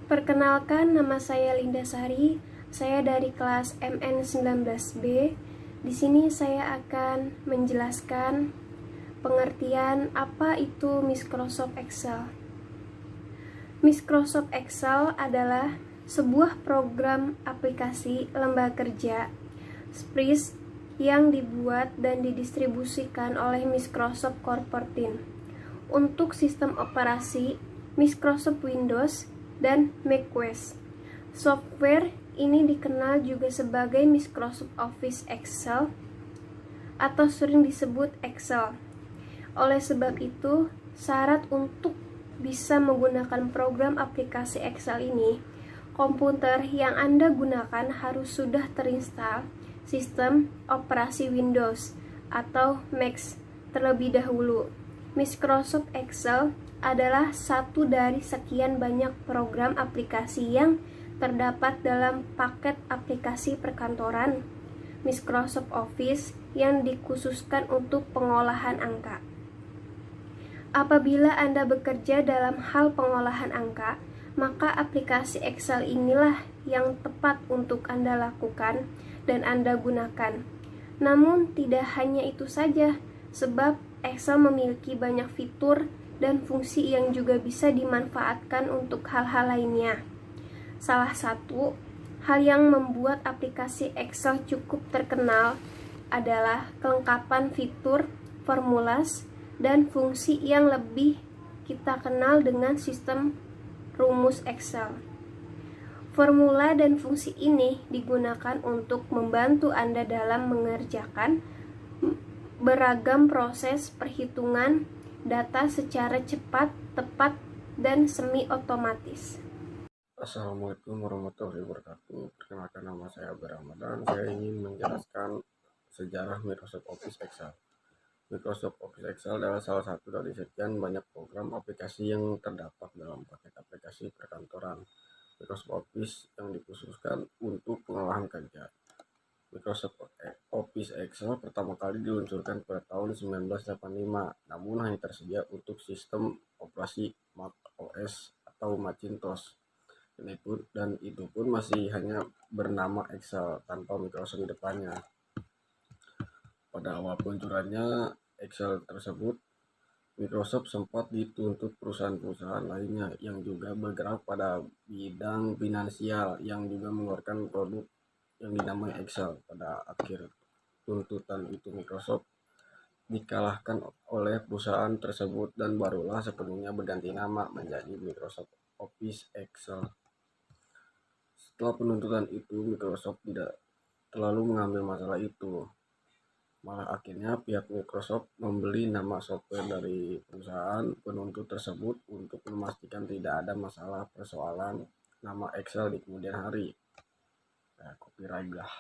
Perkenalkan, nama saya Linda Sari. Saya dari kelas MN19B. Di sini saya akan menjelaskan pengertian apa itu Microsoft Excel. Microsoft Excel adalah sebuah program aplikasi lembaga kerja spreadsheet yang dibuat dan didistribusikan oleh Microsoft Corporation untuk sistem operasi Microsoft Windows dan macOS. Software ini dikenal juga sebagai Microsoft Office Excel atau sering disebut Excel. Oleh sebab itu, syarat untuk bisa menggunakan program aplikasi Excel ini, komputer yang Anda gunakan harus sudah terinstal sistem operasi Windows atau Mac terlebih dahulu. Microsoft Excel adalah satu dari sekian banyak program aplikasi yang terdapat dalam paket aplikasi perkantoran Microsoft Office yang dikhususkan untuk pengolahan angka. Apabila Anda bekerja dalam hal pengolahan angka, maka aplikasi Excel inilah yang tepat untuk Anda lakukan dan Anda gunakan. Namun tidak hanya itu saja, sebab Excel memiliki banyak fitur dan fungsi yang juga bisa dimanfaatkan untuk hal-hal lainnya. Salah satu hal yang membuat aplikasi Excel cukup terkenal adalah kelengkapan fitur, formulas, dan fungsi yang lebih kita kenal dengan sistem rumus Excel. Formula dan fungsi ini digunakan untuk membantu Anda dalam mengerjakan beragam proses perhitungan data secara cepat, tepat, dan semi-otomatis. Assalamualaikum warahmatullahi wabarakatuh. Perkenalkan, nama saya Abdur Ramadan. Saya ingin menjelaskan sejarah Microsoft Office Excel. Microsoft Office Excel adalah salah satu dari sekian banyak program aplikasi yang terdapat dalam paket aplikasi perkantoran Microsoft Office yang dikhususkan untuk pengolahan kerja. Microsoft Office Excel pertama kali diluncurkan pada tahun 1985, namun hanya tersedia untuk sistem operasi Mac OS atau Macintosh. Dan itu pun masih hanya bernama Excel tanpa Microsoft di depannya. Pada awal peluncurannya Excel tersebut, Microsoft sempat dituntut perusahaan-perusahaan lainnya yang juga bergerak pada bidang finansial yang juga mengeluarkan produk yang dinamai Excel. Pada akhir tuntutan itu Microsoft dikalahkan oleh perusahaan tersebut dan barulah sepenuhnya berganti nama menjadi Microsoft Office Excel. Setelah penuntutan itu, Microsoft tidak terlalu mengambil masalah itu. Malah akhirnya pihak Microsoft membeli nama software dari perusahaan penuntut tersebut untuk memastikan tidak ada masalah persoalan nama Excel di kemudian hari. Copyright lah.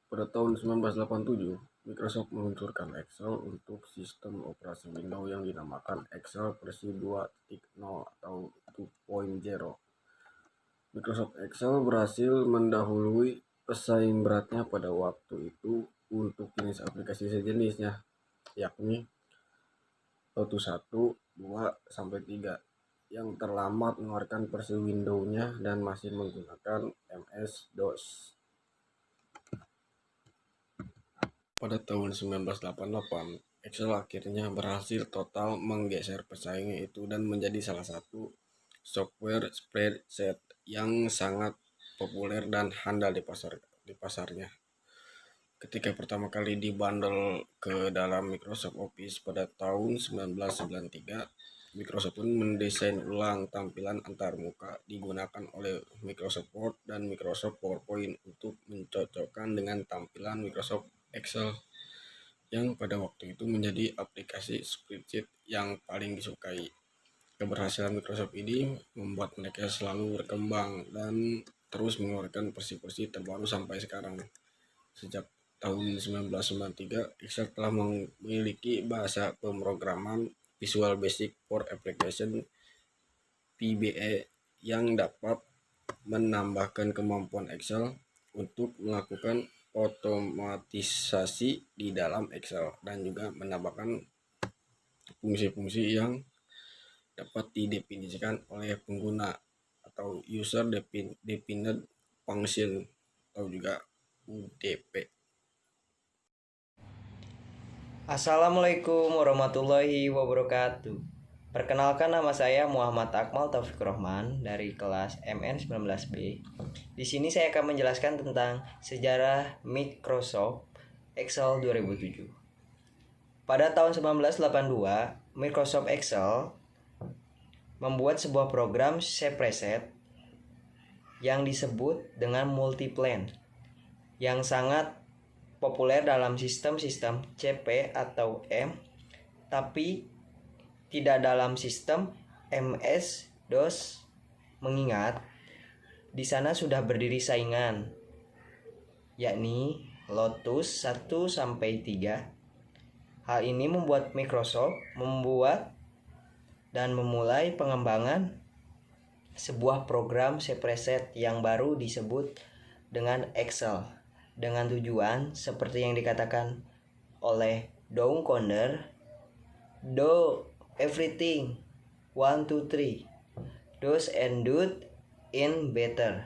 Pada tahun 1987, Microsoft meluncurkan Excel untuk sistem operasi Windows yang dinamakan Excel versi 2.0 atau 2.0. Microsoft Excel berhasil mendahului pesaing beratnya pada waktu itu untuk jenis aplikasi sejenisnya, yakni Lotus 1, 2, sampai 3 yang terlambat mengeluarkan versi Windows-nya dan masih menggunakan MS-DOS. Pada tahun 1988, Excel akhirnya berhasil total menggeser pesaingnya itu dan menjadi salah satu software spreadsheet yang sangat populer dan handal di pasarnya. Ketika pertama kali dibundle ke dalam Microsoft Office pada tahun 1993, Microsoft pun mendesain ulang tampilan antarmuka digunakan oleh Microsoft Word dan Microsoft PowerPoint untuk mencocokkan dengan tampilan Microsoft Excel yang pada waktu itu menjadi aplikasi spreadsheet yang paling disukai. Keberhasilan Microsoft ini membuat mereka selalu berkembang dan terus mengeluarkan versi-versi terbaru sampai sekarang. Sejak tahun 1993, Excel telah memiliki bahasa pemrograman Visual Basic for Application (VBA) yang dapat menambahkan kemampuan Excel untuk melakukan otomatisasi di dalam Excel dan juga menambahkan fungsi-fungsi yang dapat didefinisikan oleh pengguna atau user defined function atau juga UDP. Assalamualaikum warahmatullahi wabarakatuh. Perkenalkan, nama saya Muhammad Akmal Taufik Rohman dari kelas MN19B. Di sini saya akan menjelaskan tentang sejarah Microsoft Excel 2007. Pada tahun 1982, Microsoft Excel membuat sebuah program spreadsheet yang disebut dengan multiplan yang sangat populer dalam sistem-sistem CP atau M, tapi tidak dalam sistem MS-DOS, mengingat di sana sudah berdiri saingan, yakni Lotus 1-3. Hal ini membuat Microsoft membuat dan memulai pengembangan sebuah program spreadsheet yang baru disebut dengan Excel, dengan tujuan seperti yang dikatakan oleh Doug Conner, do everything 1, 2, 3, do's and do in better,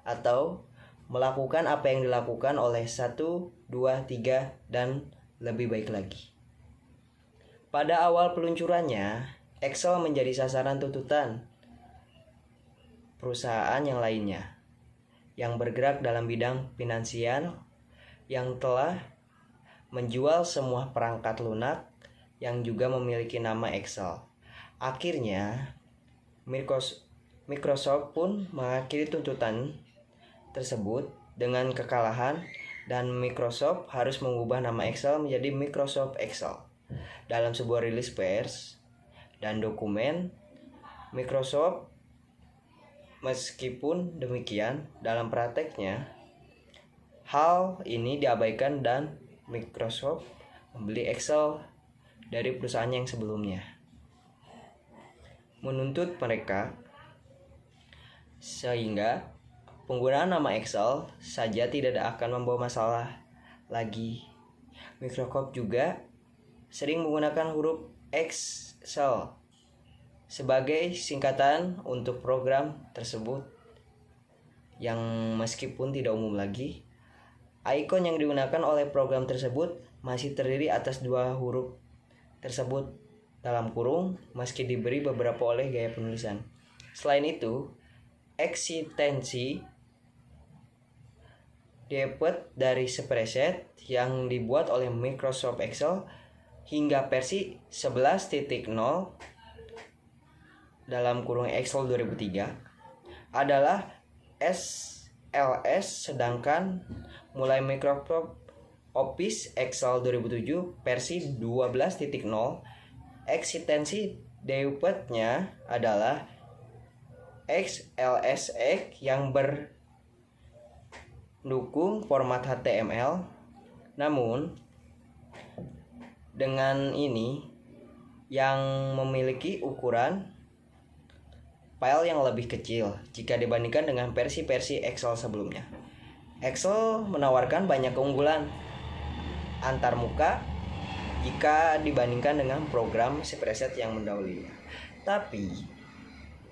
atau melakukan apa yang dilakukan oleh 1, 2, 3 dan lebih baik lagi. Pada awal peluncurannya, Excel menjadi sasaran tuntutan perusahaan yang lainnya yang bergerak dalam bidang finansial yang telah menjual semua perangkat lunak yang juga memiliki nama Excel. Akhirnya, Microsoft pun mengakhiri tuntutan tersebut dengan kekalahan, dan Microsoft harus mengubah nama Excel menjadi Microsoft Excel. Dalam sebuah rilis pers dan dokumen, Microsoft, meskipun demikian, dalam prakteknya hal ini diabaikan dan Microsoft membeli Excel dari perusahaan yang sebelumnya, menuntut mereka, sehingga penggunaan nama Excel saja tidak akan membawa masalah lagi. Microsoft juga sering menggunakan huruf Excel sebagai singkatan untuk program tersebut yang meskipun tidak umum lagi. Ikon yang digunakan oleh program tersebut masih terdiri atas 2 huruf tersebut dalam kurung meski diberi beberapa oleh gaya penulisan. Selain itu, eksistensi dapat dari spreadsheet yang dibuat oleh Microsoft Excel hingga versi 11.0 dalam kurung Excel 2003 adalah SLS, sedangkan mulai Microsoft Office Excel 2007 versi 12.0, eksistensi defaultnya adalah XLSX yang berdukung format HTML. Namun dengan ini yang memiliki ukuran file yang lebih kecil jika dibandingkan dengan versi-versi Excel sebelumnya. Excel menawarkan banyak keunggulan antarmuka jika dibandingkan dengan program spreadsheet yang mendahulunya. Tapi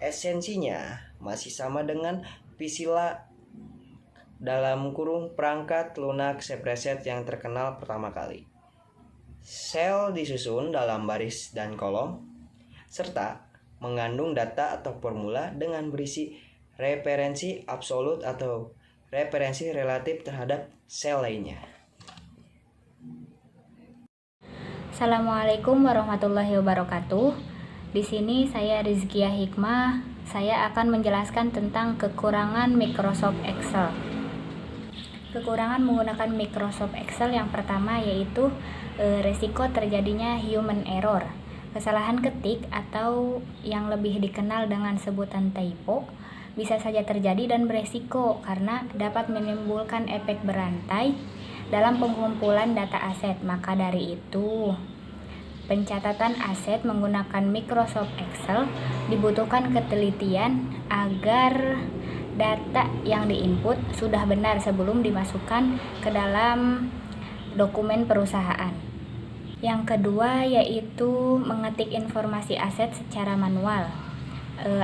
esensinya masih sama dengan Visila dalam kurung perangkat lunak spreadsheet yang terkenal pertama kali. Sel disusun dalam baris dan kolom, serta mengandung data atau formula dengan berisi referensi absolut atau referensi relatif terhadap sel lainnya. Assalamualaikum warahmatullahi wabarakatuh. Di sini saya Rizkia Hikmah. Saya akan menjelaskan tentang kekurangan Microsoft Excel. Kekurangan menggunakan Microsoft Excel yang pertama yaitu resiko terjadinya human error, kesalahan ketik atau yang lebih dikenal dengan sebutan typo bisa saja terjadi dan beresiko karena dapat menimbulkan efek berantai dalam pengumpulan data aset. Maka dari itu, pencatatan aset menggunakan Microsoft Excel dibutuhkan ketelitian agar data yang diinput sudah benar sebelum dimasukkan ke dalam dokumen perusahaan. Yang kedua yaitu mengetik informasi aset secara manual.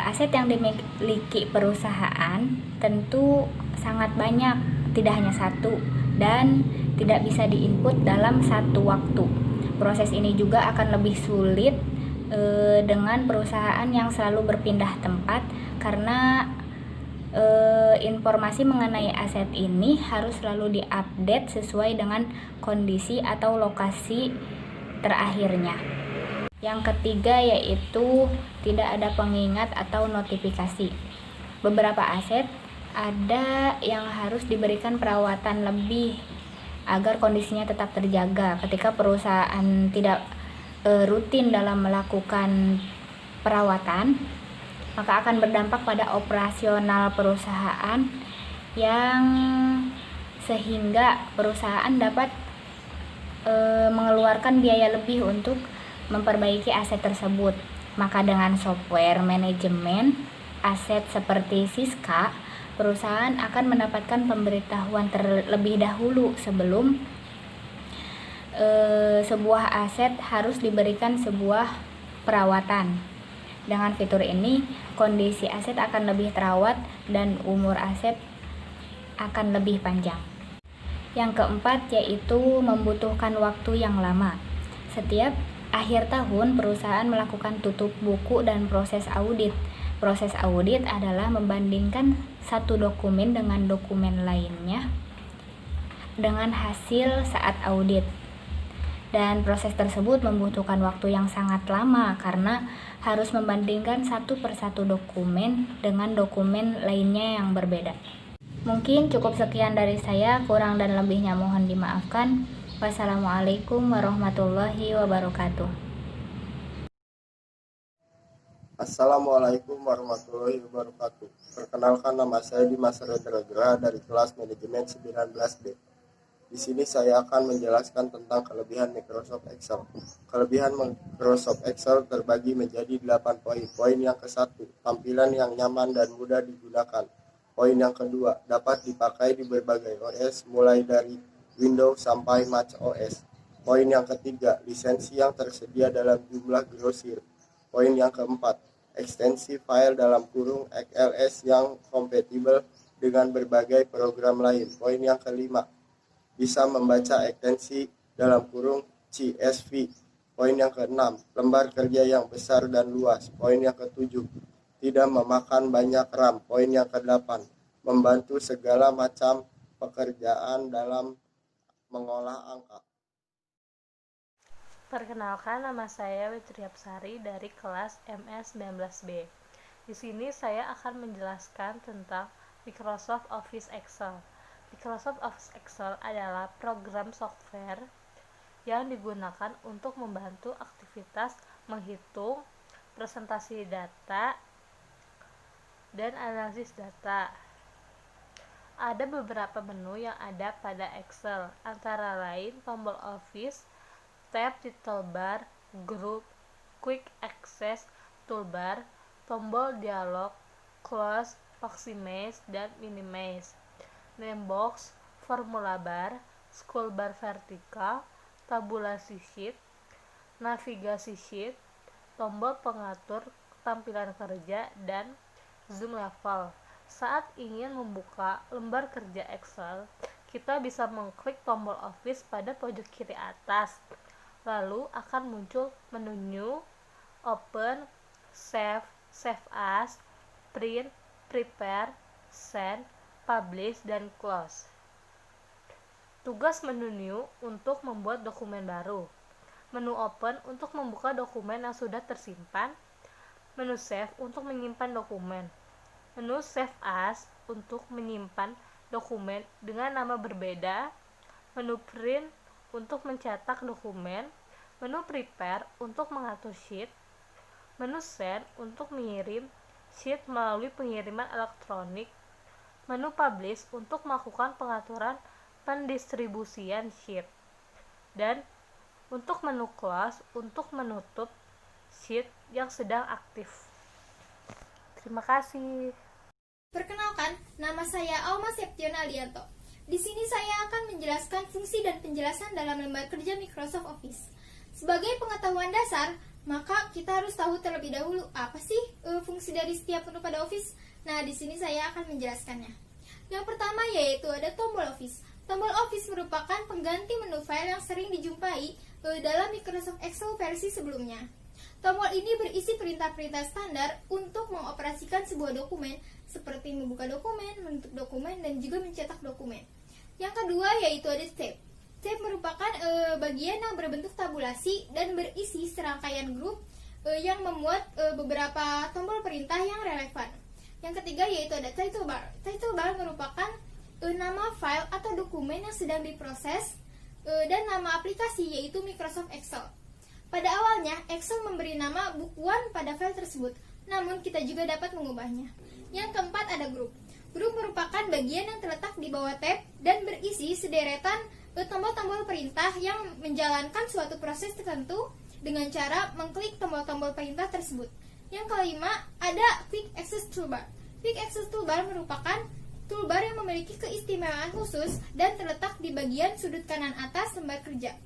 Aset yang dimiliki perusahaan tentu sangat banyak, tidak hanya satu, dan tidak bisa diinput dalam satu waktu. Proses ini juga akan lebih sulit dengan perusahaan yang selalu berpindah tempat, karena informasi mengenai aset ini harus selalu diupdate sesuai dengan kondisi atau lokasi terakhirnya. Yang ketiga yaitu tidak ada pengingat atau notifikasi. Beberapa aset ada yang harus diberikan perawatan lebih agar kondisinya tetap terjaga. Ketika perusahaan tidak rutin dalam melakukan perawatan, maka akan berdampak pada operasional perusahaan, yang sehingga perusahaan dapat mengeluarkan biaya lebih untuk memperbaiki aset tersebut. Maka dengan software manajemen aset seperti Siska, perusahaan akan mendapatkan pemberitahuan terlebih dahulu sebelum sebuah aset harus diberikan sebuah perawatan. Dengan fitur ini, kondisi aset akan lebih terawat dan umur aset akan lebih panjang. Yang keempat yaitu membutuhkan waktu yang lama. Setiap akhir tahun, perusahaan melakukan tutup buku dan proses audit. Proses audit adalah membandingkan satu dokumen dengan dokumen lainnya dengan hasil saat audit. Dan proses tersebut membutuhkan waktu yang sangat lama karena harus membandingkan satu persatu dokumen dengan dokumen lainnya yang berbeda. Mungkin cukup sekian dari saya, kurang dan lebihnya mohon dimaafkan. Wassalamualaikum warahmatullahi wabarakatuh. Assalamualaikum warahmatullahi wabarakatuh. Perkenalkan, nama saya Dimas Redra dari kelas manajemen 19B. Di sini saya akan menjelaskan tentang kelebihan Microsoft Excel. Kelebihan Microsoft Excel terbagi menjadi 8 poin. Poin yang ke-1, tampilan yang nyaman dan mudah digunakan. Poin yang kedua, dapat dipakai di berbagai OS mulai dari Windows sampai Mac OS. Poin yang ketiga, lisensi yang tersedia dalam jumlah grosir. Poin yang keempat, ekstensi file dalam kurung XLS yang kompatibel dengan berbagai program lain. Poin yang kelima, bisa membaca ekstensi dalam kurung CSV. Poin yang keenam, lembar kerja yang besar dan luas. Poin yang ketujuh, tidak memakan banyak RAM. Poin yang ke-8, membantu segala macam pekerjaan dalam mengolah angka. Perkenalkan, nama saya Witriapsari dari kelas MS19B. Di sini saya akan menjelaskan tentang Microsoft Office Excel. Microsoft Office Excel adalah program software yang digunakan untuk membantu aktivitas menghitung, presentasi data, dan analisis data. Ada beberapa menu yang ada pada Excel, antara lain tombol Office, tab di toolbar, Group, Quick Access Toolbar, tombol dialog, Close, Maximize, dan Minimize, name box, formula bar, scroll bar vertikal, tabulasi sheet, navigasi sheet, tombol pengatur tampilan kerja, dan zoom level. Saat ingin membuka lembar kerja Excel, kita bisa mengklik tombol Office pada pojok kiri atas. Lalu akan muncul menu New, Open, Save, Save As, Print, Prepare, Send, Publish, dan Close. Tugas menu New untuk membuat dokumen baru. Menu Open untuk membuka dokumen yang sudah tersimpan. Menu Save untuk menyimpan dokumen. Menu Save As untuk menyimpan dokumen dengan nama berbeda. Menu Print untuk mencetak dokumen. Menu Prepare untuk mengatur sheet. Menu Send untuk mengirim sheet melalui pengiriman elektronik. Menu Publish untuk melakukan pengaturan pendistribusian sheet. Dan untuk menu Close untuk menutup sheet yang sedang aktif. Terima kasih. Perkenalkan, nama saya Alma Seption Alianto. Di sini saya akan menjelaskan fungsi dan penjelasan dalam lembar kerja Microsoft Office. Sebagai pengetahuan dasar, maka kita harus tahu terlebih dahulu apa sih fungsi dari setiap menu pada Office. Nah, di sini saya akan menjelaskannya. Yang pertama yaitu ada tombol Office. Tombol Office merupakan pengganti menu file yang sering dijumpai dalam Microsoft Excel versi sebelumnya. Tombol ini berisi perintah-perintah standar untuk mengoperasikan sebuah dokumen, seperti membuka dokumen, menutup dokumen, dan juga mencetak dokumen. Yang kedua yaitu ada tab. Tab merupakan bagian yang berbentuk tabulasi dan berisi serangkaian grup yang memuat beberapa tombol perintah yang relevan. Yang ketiga yaitu ada title bar. Title bar merupakan nama file atau dokumen yang sedang diproses dan nama aplikasi yaitu Microsoft Excel. Pada awalnya, Excel memberi nama bukuan pada file tersebut, namun kita juga dapat mengubahnya. Yang keempat ada grup. Grup merupakan bagian yang terletak di bawah tab dan berisi sederetan tombol-tombol perintah yang menjalankan suatu proses tertentu dengan cara mengklik tombol-tombol perintah tersebut. Yang kelima, ada Quick Access Toolbar. Quick Access Toolbar merupakan toolbar yang memiliki keistimewaan khusus dan terletak di bagian sudut kanan atas lembar kerja.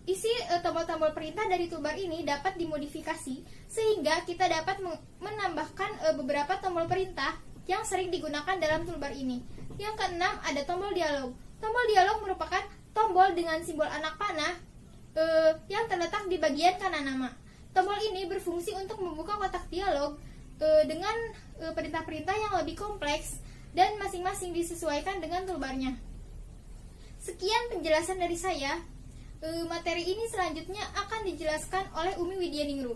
Isi tombol-tombol perintah dari toolbar ini dapat dimodifikasi sehingga kita dapat menambahkan beberapa tombol perintah yang sering digunakan dalam toolbar ini. Yang keenam, ada tombol dialog. Tombol dialog merupakan tombol dengan simbol anak panah yang terletak di bagian kanan nama. Tombol ini berfungsi untuk membuka kotak dialog dengan perintah-perintah yang lebih kompleks dan masing-masing disesuaikan dengan toolbarnya. Sekian penjelasan dari saya. Materi ini selanjutnya akan dijelaskan oleh Umi Widyaningrum.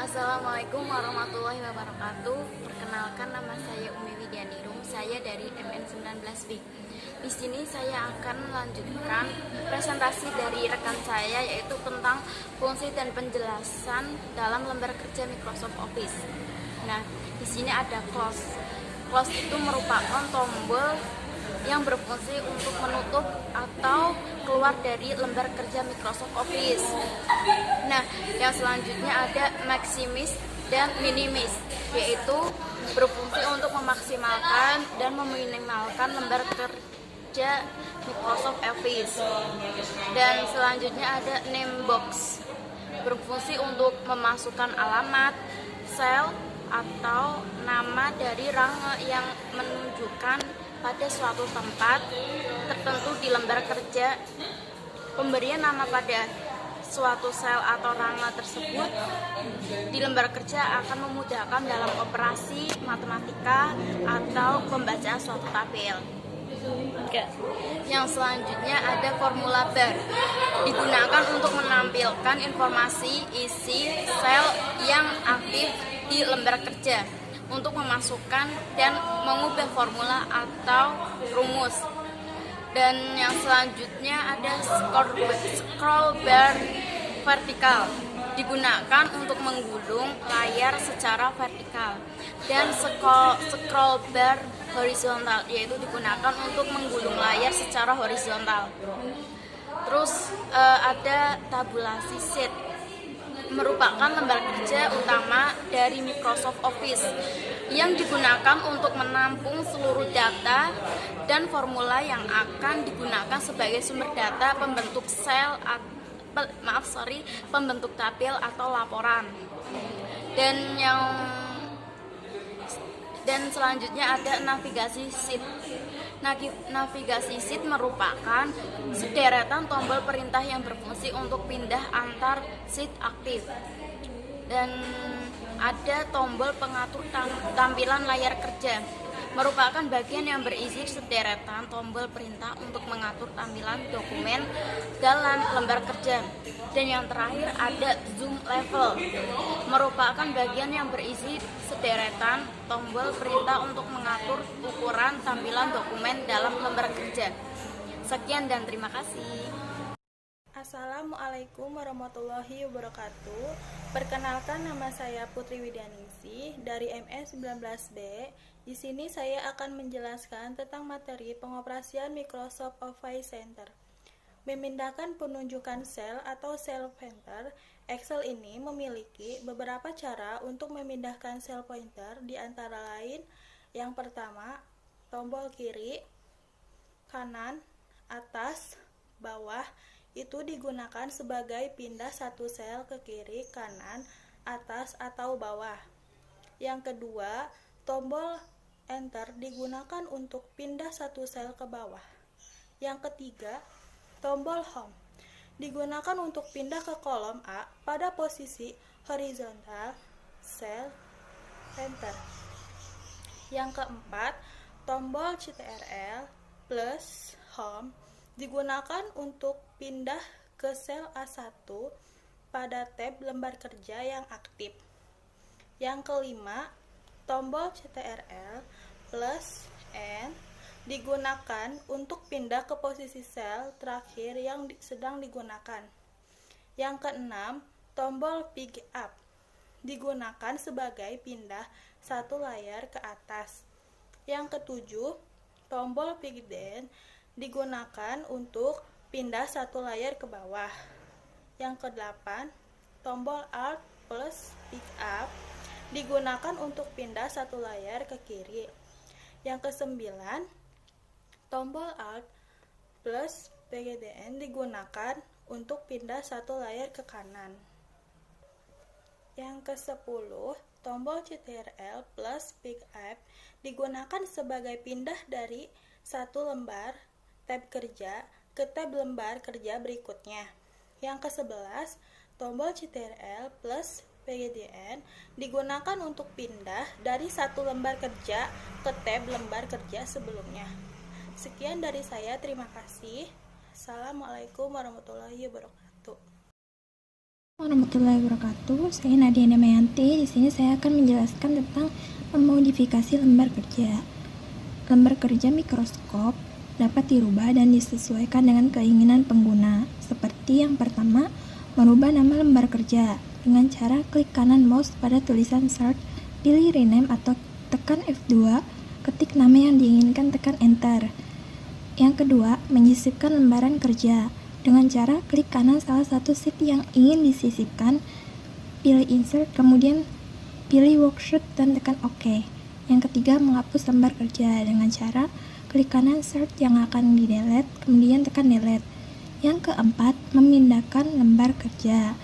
Assalamualaikum warahmatullahi wabarakatuh. Perkenalkan, nama saya Umi Widyaningrum. Saya dari MN19B. Di sini saya akan melanjutkan presentasi dari rekan saya, yaitu tentang fungsi dan penjelasan dalam lembar kerja Microsoft Office. Nah, di sini ada close. Close itu merupakan tombol yang berfungsi untuk menutup atau keluar dari lembar kerja Microsoft Office. Nah, yang selanjutnya ada maximis dan minimis, yaitu berfungsi untuk memaksimalkan dan meminimalkan lembar kerja Microsoft Office. Dan selanjutnya ada name box, berfungsi untuk memasukkan alamat, sel, atau nama dari range yang menunjukkan pada suatu tempat tertentu di lembar kerja. Pemberian nama pada suatu sel atau range tersebut di lembar kerja akan memudahkan dalam operasi matematika atau pembacaan suatu tabel. Yang selanjutnya ada formula bar, digunakan untuk menampilkan informasi isi sel yang aktif di lembar kerja untuk memasukkan dan mengubah formula atau rumus. Dan yang selanjutnya ada scroll bar vertikal, digunakan untuk menggulung layar secara vertikal. Dan scroll bar horizontal, yaitu digunakan untuk menggulung layar secara horizontal. Terus ada tabulasi sheet, merupakan lembar kerja utama dari Microsoft Office yang digunakan untuk menampung seluruh data dan formula yang akan digunakan sebagai sumber data pembentuk pembentuk tabel atau laporan. Dan selanjutnya ada navigasi sheet. Navigasi sheet merupakan sederetan tombol perintah yang berfungsi untuk pindah antar sheet aktif. Dan ada tombol pengatur tampilan layar kerja, merupakan bagian yang berisi sederetan tombol perintah untuk mengatur tampilan dokumen dalam lembar kerja. Dan yang terakhir ada zoom level, merupakan bagian yang berisi sederetan tombol perintah untuk mengatur ukuran tampilan dokumen dalam lembar kerja. Sekian dan terima kasih. Assalamualaikum warahmatullahi wabarakatuh. Perkenalkan, nama saya Putri Widyaningsih dari MS19B. Di sini saya akan menjelaskan tentang materi pengoperasian Microsoft Office Center. Memindahkan penunjukan sel atau cell pointer. Excel ini memiliki beberapa cara untuk memindahkan cell pointer, di antara lain yang pertama, tombol kiri, kanan, atas, bawah. itu digunakan sebagai pindah satu sel ke kiri, kanan, atas, atau bawah. Yang kedua, tombol Enter digunakan untuk pindah satu sel ke bawah. Yang ketiga, tombol Home digunakan untuk pindah ke kolom A pada posisi horizontal sel Enter. Yang keempat, tombol Ctrl plus Home digunakan untuk pindah ke sel A1 pada tab lembar kerja yang aktif. Yang kelima, tombol Ctrl plus N digunakan untuk pindah ke posisi sel terakhir yang sedang digunakan. Yang keenam, tombol Pick Up digunakan sebagai pindah satu layar ke atas. Yang ketujuh, tombol Pick Down digunakan untuk pindah satu layar ke bawah. Yang kedelapan, tombol Alt plus Pick Up digunakan untuk pindah satu layar ke kiri. Yang kesembilan, tombol Alt plus PGDN digunakan untuk pindah satu layar ke kanan. Yang ke-10, tombol Ctrl plus Pick Up digunakan sebagai pindah dari satu lembar tab kerja ke tab lembar kerja berikutnya. Yang ke-11, tombol Ctrl plus PGDN digunakan untuk pindah dari satu lembar kerja ke tab lembar kerja sebelumnya. Sekian dari saya, terima kasih. Assalamualaikum warahmatullahi wabarakatuh. Warahmatullahi wabarakatuh. Saya Nadia Damayanti. Di sini saya akan menjelaskan tentang memodifikasi lembar kerja. Lembar kerja mikroskop dapat dirubah dan disesuaikan dengan keinginan pengguna. Seperti yang pertama, merubah nama lembar kerja dengan cara klik kanan mouse pada tulisan Start, pilih Rename atau tekan F2, ketik nama yang diinginkan, tekan Enter. Yang kedua, menyisipkan lembaran kerja dengan cara klik kanan salah satu sheet yang ingin disisipkan, pilih Insert, kemudian pilih Worksheet dan tekan OK. Yang ketiga, menghapus lembar kerja dengan cara klik kanan Start yang akan di-delete, kemudian tekan Delete. Yang keempat, memindahkan lembar kerja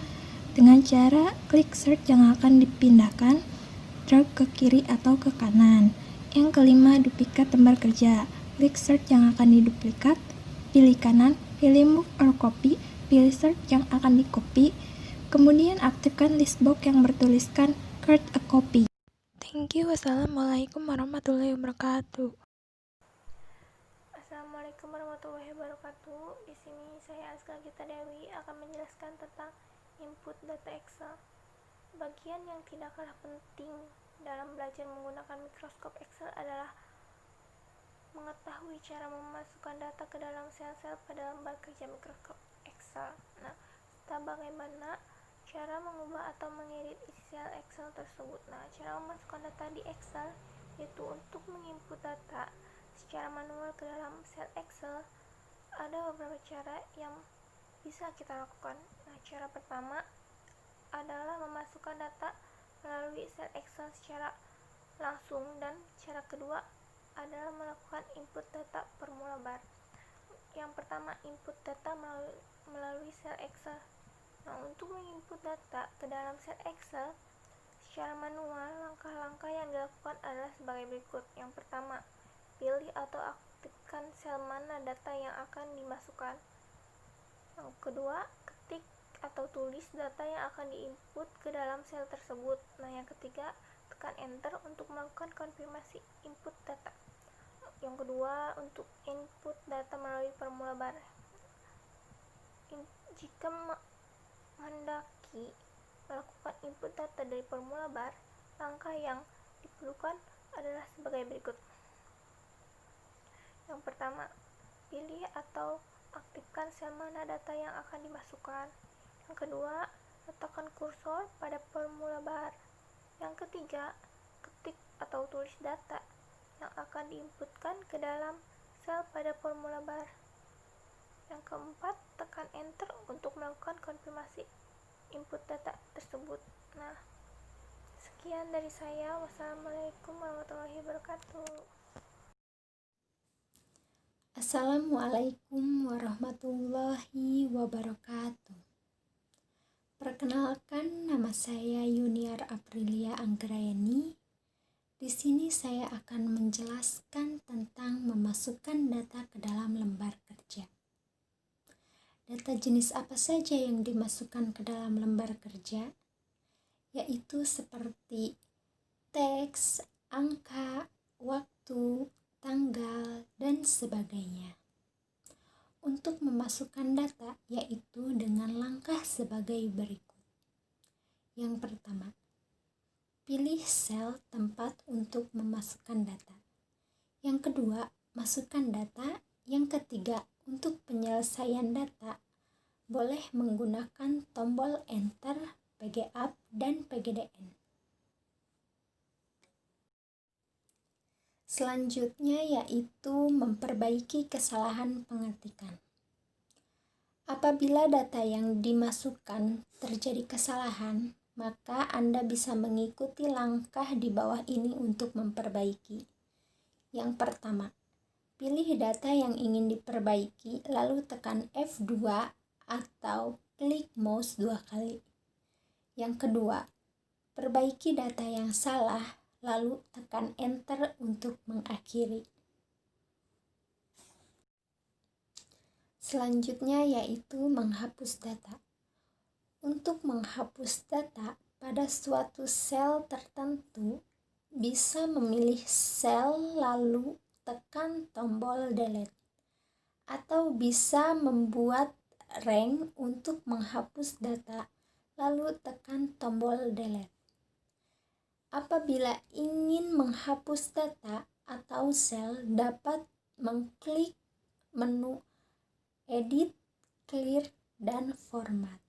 dengan cara klik search yang akan dipindahkan, drag ke kiri atau ke kanan. Yang kelima, duplikat lembar kerja. Klik search yang akan diduplikat, pilih kanan, pilih move or copy, pilih search yang akan di-copy, kemudian aktifkan list box yang bertuliskan create a copy. Thank you. Wassalamualaikum warahmatullahi wabarakatuh. Assalamualaikum warahmatullahi wabarakatuh. Di sini saya Azka Gita Dewi akan menjelaskan tentang input data Excel. Bagian yang tidak kalah penting dalam belajar menggunakan mikroskop Excel adalah mengetahui cara memasukkan data ke dalam sel-sel pada lembar kerja mikroskop Excel. Nah, bagaimana cara mengubah atau mengedit isi sel Excel tersebut. Nah, cara memasukkan data di Excel yaitu untuk menginput data secara manual ke dalam sel Excel. Ada beberapa cara yang bisa kita lakukan. Nah, cara pertama adalah memasukkan data melalui sel Excel secara langsung, dan cara kedua adalah melakukan input data formula bar. Yang pertama, input data melalui sel Excel. Nah, untuk menginput data ke dalam sel Excel secara manual, langkah-langkah yang dilakukan adalah sebagai berikut. Yang pertama, pilih atau aktifkan sel mana data yang akan dimasukkan. Yang kedua, ketik atau tulis data yang akan diinput ke dalam sel tersebut. Nah, yang ketiga, tekan Enter untuk melakukan konfirmasi input data. Yang kedua, untuk input data melalui formula bar. Jika menghendaki melakukan input data dari formula bar, langkah yang diperlukan adalah sebagai berikut. Yang pertama, pilih atau aktifkan sel mana data yang akan dimasukkan. Yang kedua, letakkan kursor pada formula bar. Yang ketiga, ketik atau tulis data yang akan diinputkan ke dalam sel pada formula bar. Yang keempat, tekan Enter untuk melakukan konfirmasi input data tersebut. Nah, sekian dari saya. Wassalamualaikum warahmatullahi wabarakatuh. Assalamualaikum warahmatullahi wabarakatuh. Perkenalkan, nama saya Yuniar Aprilia Anggrayani. Di sini saya akan menjelaskan tentang memasukkan data ke dalam lembar kerja. Data jenis apa saja yang dimasukkan ke dalam lembar kerja? Yaitu seperti teks, angka, waktu, tanggal, dan sebagainya. Untuk memasukkan data yaitu dengan langkah sebagai berikut. Yang pertama, pilih sel tempat untuk memasukkan data. Yang kedua, masukkan data. Yang ketiga, untuk penyelesaian data, boleh menggunakan tombol Enter, PGUp, dan PGDN. Selanjutnya yaitu memperbaiki kesalahan pengetikan. Apabila data yang dimasukkan terjadi kesalahan, maka Anda bisa mengikuti langkah di bawah ini untuk memperbaiki. Yang pertama, pilih data yang ingin diperbaiki, lalu tekan F2 atau klik mouse 2 kali. Yang kedua, perbaiki data yang salah, lalu tekan Enter untuk mengakhiri. Selanjutnya yaitu menghapus data. Untuk menghapus data pada suatu sel tertentu, bisa memilih sel lalu tekan tombol delete, atau bisa membuat rank untuk menghapus data lalu tekan tombol delete. Apabila ingin menghapus data atau sel, dapat mengklik menu Edit, Clear, dan Format.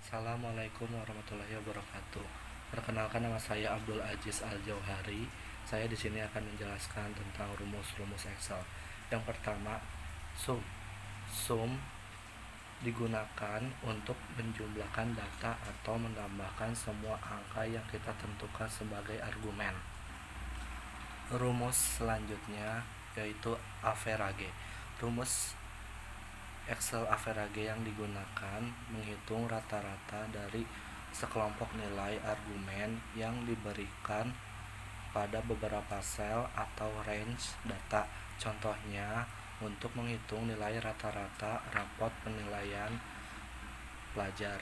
Assalamualaikum warahmatullahi wabarakatuh. Perkenalkan, nama saya Abdul Aziz Al-Jauhari. Saya di sini akan menjelaskan tentang rumus-rumus Excel. Yang pertama, sum. Sum digunakan untuk menjumlahkan data atau menambahkan semua angka yang kita tentukan sebagai argumen. Rumus selanjutnya yaitu average. Rumus Excel average yang digunakan menghitung rata-rata dari sekelompok nilai argumen yang diberikan pada beberapa sel atau range data. Contohnya, untuk menghitung nilai rata-rata rapot penilaian pelajar.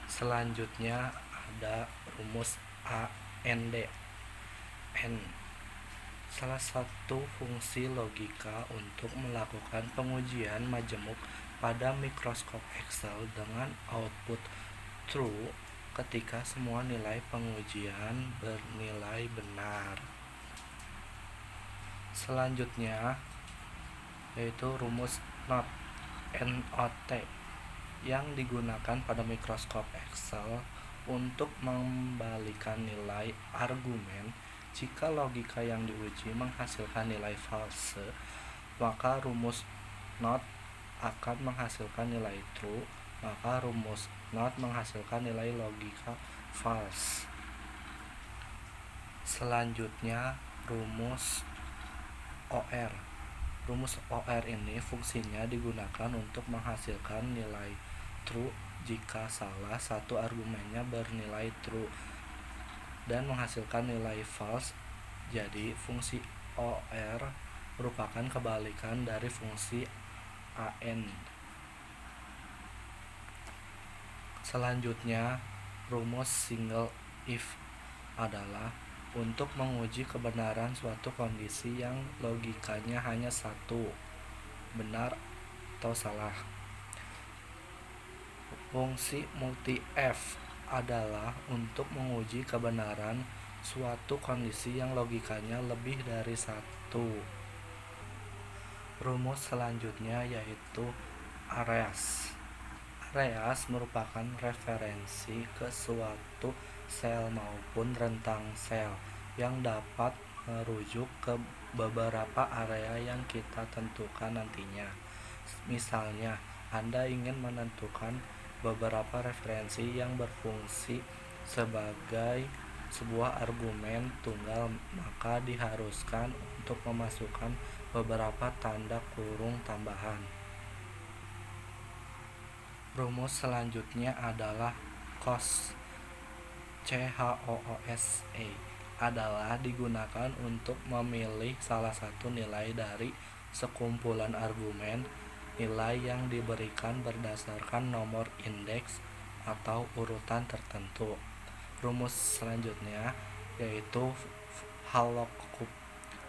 Selanjutnya ada rumus AND. N salah satu fungsi logika untuk melakukan pengujian majemuk pada mikroskop Excel dengan output true ketika semua nilai pengujian bernilai benar. Selanjutnya yaitu rumus NOT yang digunakan pada mikroskop Excel untuk membalikan nilai argumen. Jika logika yang diuji menghasilkan nilai false, maka rumus NOT akan menghasilkan nilai true, maka rumus NOT menghasilkan nilai logika false. Selanjutnya rumus OR. Rumus OR ini fungsinya digunakan untuk menghasilkan nilai true jika salah satu argumennya bernilai true dan menghasilkan nilai false. Jadi fungsi OR merupakan kebalikan dari fungsi AND. Selanjutnya, rumus single if adalah untuk menguji kebenaran suatu kondisi yang logikanya hanya satu, benar atau salah. Fungsi multi F adalah untuk menguji kebenaran suatu kondisi yang logikanya lebih dari satu. Rumus selanjutnya yaitu areas. Areas merupakan referensi ke suatu sel maupun rentang sel yang dapat merujuk ke beberapa area yang kita tentukan nantinya. Misalnya, Anda ingin menentukan beberapa referensi yang berfungsi sebagai sebuah argumen tunggal, maka diharuskan untuk memasukkan beberapa tanda kurung tambahan. Rumus selanjutnya adalah COS adalah digunakan untuk memilih salah satu nilai dari sekumpulan argumen. Nilai yang diberikan berdasarkan nomor indeks atau urutan tertentu. Rumus selanjutnya yaitu HALOCUP.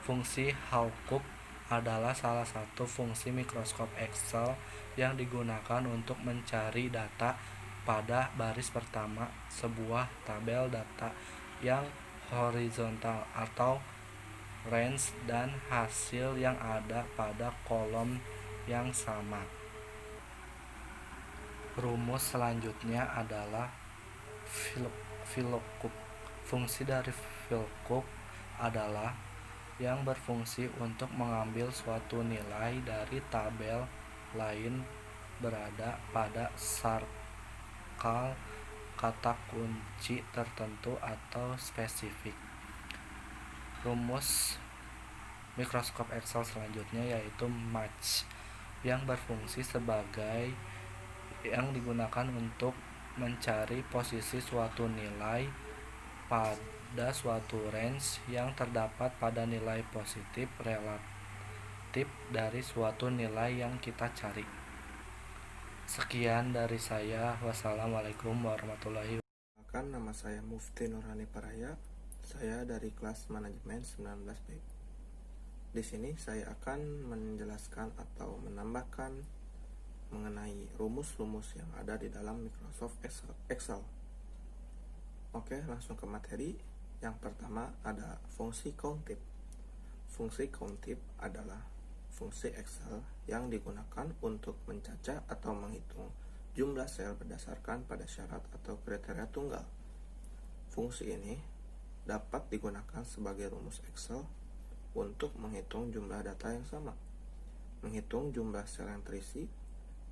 Fungsi HALOCUP adalah salah satu fungsi mikroskop Excel yang digunakan untuk mencari data pada baris pertama sebuah tabel data yang horizontal atau range dan hasil yang ada pada kolom yang sama. Rumus selanjutnya adalah VLOOKUP. Fungsi dari VLOOKUP adalah yang berfungsi untuk mengambil suatu nilai dari tabel lain berada pada sarkal kata kunci tertentu atau spesifik. Rumus mikroskop Excel selanjutnya yaitu match, yang berfungsi sebagai yang digunakan untuk mencari posisi suatu nilai pada suatu range yang terdapat pada nilai positif relatif dari suatu nilai yang kita cari. Sekian dari saya. Wassalamualaikum warahmatullahi wabarakatuh. Nama saya Mufti Nurhani Paraya. Saya dari kelas manajemen 19B. Di sini saya akan menjelaskan atau menambahkan mengenai rumus-rumus yang ada di dalam Microsoft Excel. Oke, langsung ke materi. Yang pertama ada fungsi COUNTIP. Fungsi COUNTIP adalah fungsi Excel yang digunakan untuk mencaca atau menghitung jumlah sel berdasarkan pada syarat atau kriteria tunggal. Fungsi ini dapat digunakan sebagai rumus Excel untuk menghitung jumlah data yang sama, menghitung jumlah sel yang terisi,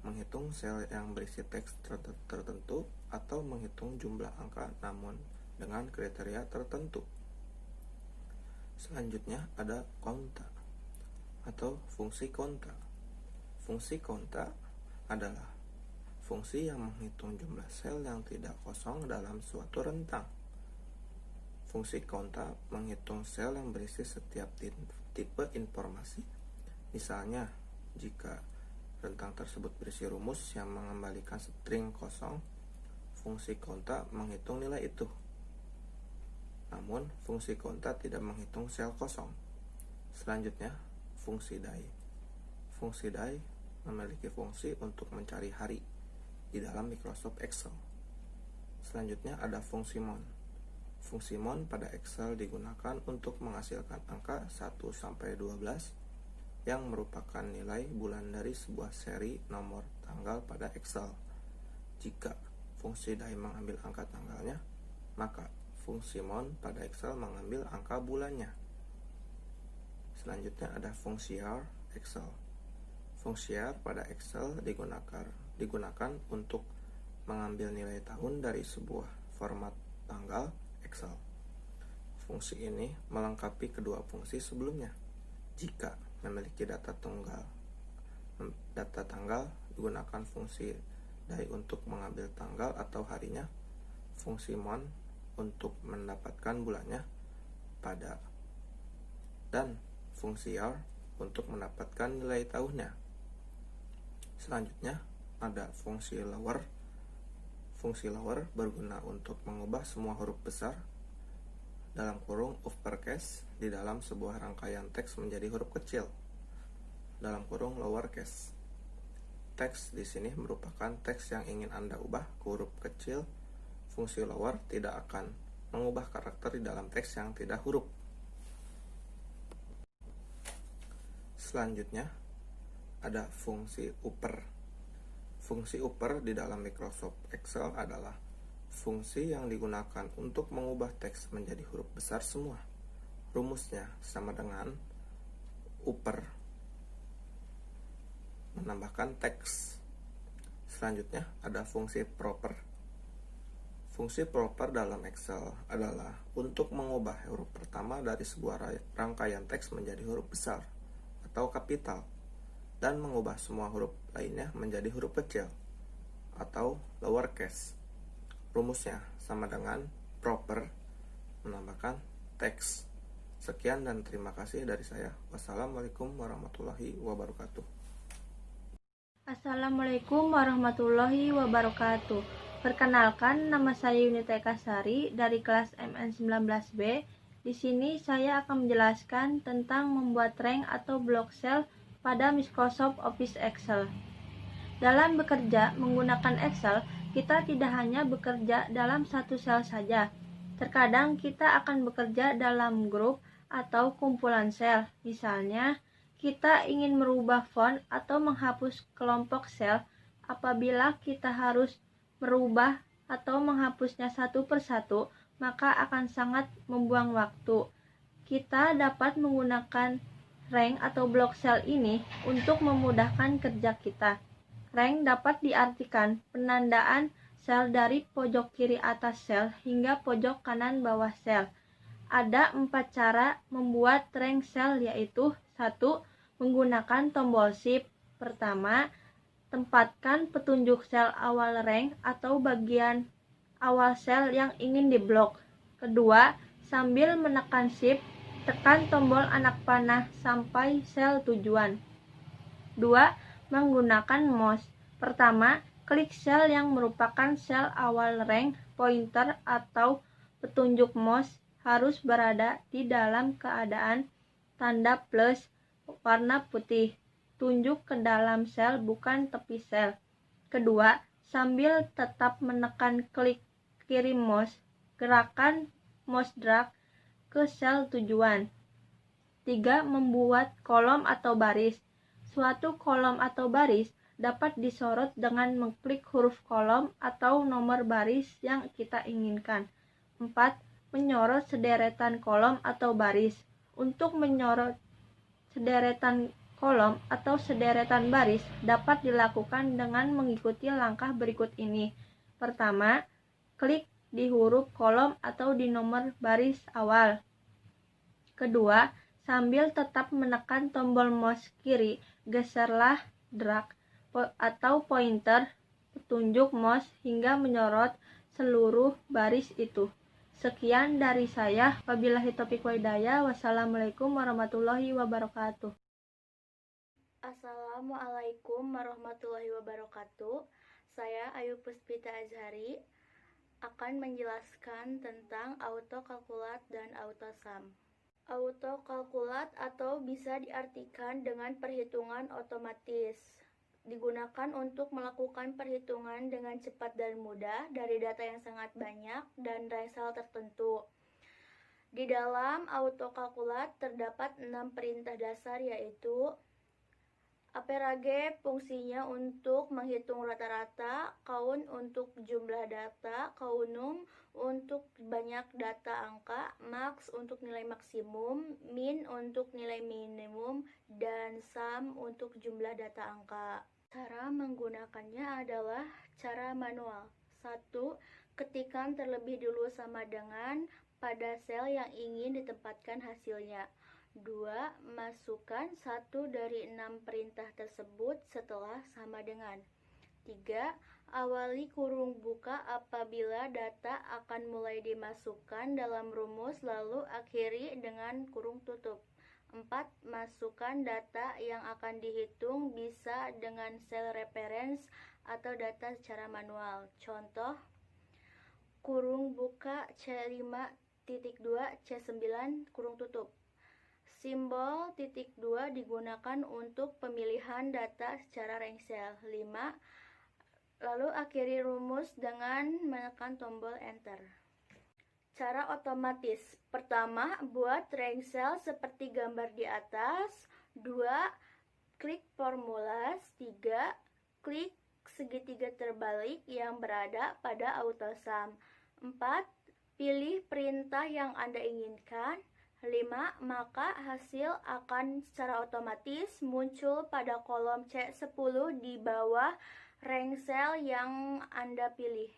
menghitung sel yang berisi teks tertentu, atau menghitung jumlah angka namun dengan kriteria tertentu. Selanjutnya ada konta atau fungsi konta. Fungsi konta adalah fungsi yang menghitung jumlah sel yang tidak kosong dalam suatu rentang. Fungsi konta menghitung sel yang berisi setiap tipe informasi. Misalnya, jika rentang tersebut berisi rumus yang mengembalikan string kosong, fungsi konta menghitung nilai itu. Namun, fungsi konta tidak menghitung sel kosong. Selanjutnya, fungsi DAI. Fungsi DAI memiliki fungsi untuk mencari hari di dalam Microsoft Excel. Selanjutnya ada fungsi MON. Fungsi MON pada Excel digunakan untuk menghasilkan angka 1-12 yang merupakan nilai bulan dari sebuah seri nomor tanggal pada Excel. Jika fungsi DAI mengambil angka tanggalnya, maka fungsi MON pada Excel mengambil angka bulannya. Selanjutnya ada fungsi R Excel. Fungsi R pada Excel digunakan untuk mengambil nilai tahun dari sebuah format tanggal Excel. Fungsi ini melengkapi kedua fungsi sebelumnya. Jika memiliki data tanggal digunakan fungsi DAI untuk mengambil tanggal atau harinya, fungsi MON untuk mendapatkan bulannya pada, dan fungsi R untuk mendapatkan nilai tahunnya. Selanjutnya ada fungsi lower. Fungsi lower berguna untuk mengubah semua huruf besar dalam kurung uppercase di dalam sebuah rangkaian teks menjadi huruf kecil dalam kurung lowercase. Teks di sini merupakan teks yang ingin Anda ubah ke huruf kecil. Fungsi lower tidak akan mengubah karakter di dalam teks yang tidak huruf. Selanjutnya ada fungsi upper. Fungsi upper di dalam Microsoft Excel adalah fungsi yang digunakan untuk mengubah teks menjadi huruf besar semua. Rumusnya sama dengan upper menambahkan teks. Selanjutnya ada fungsi proper. Fungsi proper dalam Excel adalah untuk mengubah huruf pertama dari sebuah rangkaian teks menjadi huruf besar atau kapital, dan mengubah semua huruf lainnya menjadi huruf kecil atau lowercase. Rumusnya sama dengan proper menambahkan teks. Sekian dan terima kasih dari saya. Wassalamualaikum warahmatullahi wabarakatuh. Assalamualaikum warahmatullahi wabarakatuh. Perkenalkan, nama saya Yunita Ekasari dari kelas MN19B. Di sini saya akan menjelaskan tentang membuat rank atau block cell pada Microsoft Office Excel. Dalam bekerja menggunakan Excel, kita tidak hanya bekerja dalam satu sel saja. Terkadang kita akan bekerja dalam grup atau kumpulan sel. Misalnya, kita ingin merubah font atau menghapus kelompok sel. Apabila kita harus merubah atau menghapusnya satu persatu, maka akan sangat membuang waktu. Kita dapat menggunakan rank atau block cell ini untuk memudahkan kerja kita. Rank dapat diartikan penandaan sel dari pojok kiri atas sel hingga pojok kanan bawah sel. Ada 4 cara membuat rank sel, yaitu 1. Menggunakan tombol shift. Pertama, tempatkan petunjuk sel awal rank atau bagian awal sel yang ingin diblok. Kedua, sambil menekan shift, tekan tombol anak panah sampai sel tujuan. 2. Menggunakan mouse. Pertama, klik sel yang merupakan sel awal rank. Pointer atau petunjuk mouse harus berada di dalam keadaan tanda plus warna putih. Tunjuk ke dalam sel, bukan tepi sel. Kedua, sambil tetap menekan klik kiri mouse, gerakan mouse drag ke sel tujuan. 3. Membuat kolom atau baris. Suatu kolom atau baris dapat disorot dengan mengklik huruf kolom atau nomor baris yang kita inginkan. 4. Menyorot sederetan kolom atau baris. Untuk menyorot sederetan kolom atau sederetan baris dapat dilakukan dengan mengikuti langkah berikut ini. Pertama, klik di huruf kolom atau di nomor baris awal. Kedua, sambil tetap menekan tombol mouse kiri, geserlah drag atau pointer petunjuk mouse hingga menyorot seluruh baris itu. Sekian dari saya. Wabillahi taufiq wal hidayah. Wassalamualaikum warahmatullahi wabarakatuh. Assalamualaikum warahmatullahi wabarakatuh. Saya Ayu Puspita Azhari akan menjelaskan tentang autokalkulat dan autosum. Autokalkulat atau bisa diartikan dengan perhitungan otomatis, digunakan untuk melakukan perhitungan dengan cepat dan mudah dari data yang sangat banyak dan rank sel tertentu. Di dalam autokalkulat terdapat 6 perintah dasar, yaitu average fungsinya untuk menghitung rata-rata, count untuk jumlah data, counum untuk banyak data angka, max untuk nilai maksimum, min untuk nilai minimum, dan sum untuk jumlah data angka. Cara menggunakannya adalah cara manual. 1. Ketikkan terlebih dulu sama dengan pada sel yang ingin ditempatkan hasilnya. 2. Masukkan 1 dari 6 perintah tersebut setelah sama dengan. 3. Awali kurung buka apabila data akan mulai dimasukkan dalam rumus, lalu akhiri dengan kurung tutup. 4. Masukkan data yang akan dihitung bisa dengan sel reference atau data secara manual. Contoh, kurung buka C5.2 C9 kurung tutup. Simbol titik 2 digunakan untuk pemilihan data secara rank cell. 5. Lalu akhiri rumus dengan menekan tombol enter. Cara otomatis. Pertama, buat rank cell seperti gambar di atas. 2. Klik formulas. 3. Klik segitiga terbalik yang berada pada autosum. 4. Pilih perintah yang Anda inginkan. 5. Maka hasil akan secara otomatis muncul pada kolom C10 di bawah rank cell yang Anda pilih.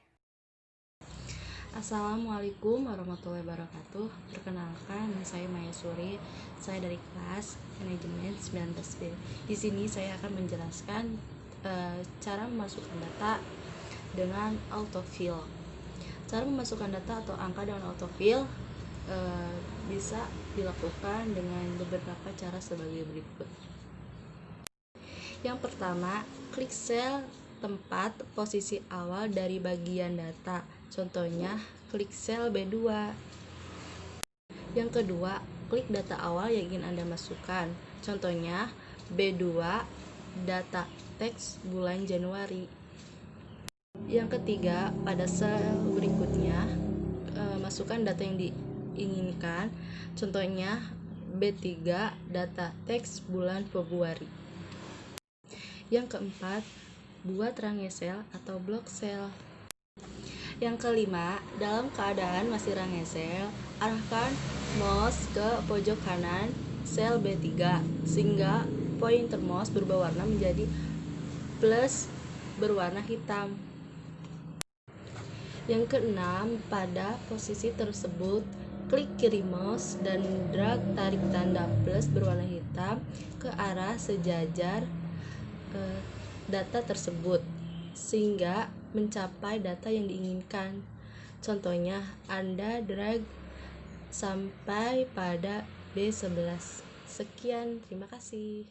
Assalamualaikum warahmatullahi wabarakatuh. Perkenalkan, saya Maya Suri. Saya dari kelas manajemen 19B. Di sini saya akan menjelaskan cara memasukkan data dengan autofill. Cara memasukkan data atau angka dengan autofill bisa dilakukan dengan beberapa cara sebagai berikut. Yang pertama, klik sel tempat posisi awal dari bagian data. Contohnya, klik sel B2. Yang kedua, klik data awal yang ingin Anda masukkan. Contohnya, B2 data teks bulan Januari. Yang ketiga, pada sel berikutnya, masukkan data yang diinginkan. Contohnya, B3 data teks bulan Februari. Yang keempat, buat range sel atau blok sel. Yang kelima, dalam keadaan masih range sel, arahkan mouse ke pojok kanan sel B3 sehingga pointer mouse berubah warna menjadi plus berwarna hitam. Yang keenam, pada posisi tersebut klik kiri mouse dan drag tarik tanda plus berwarna hitam ke arah sejajar data tersebut sehingga mencapai data yang diinginkan. Contohnya, Anda drag sampai pada B11. Sekian, terima kasih.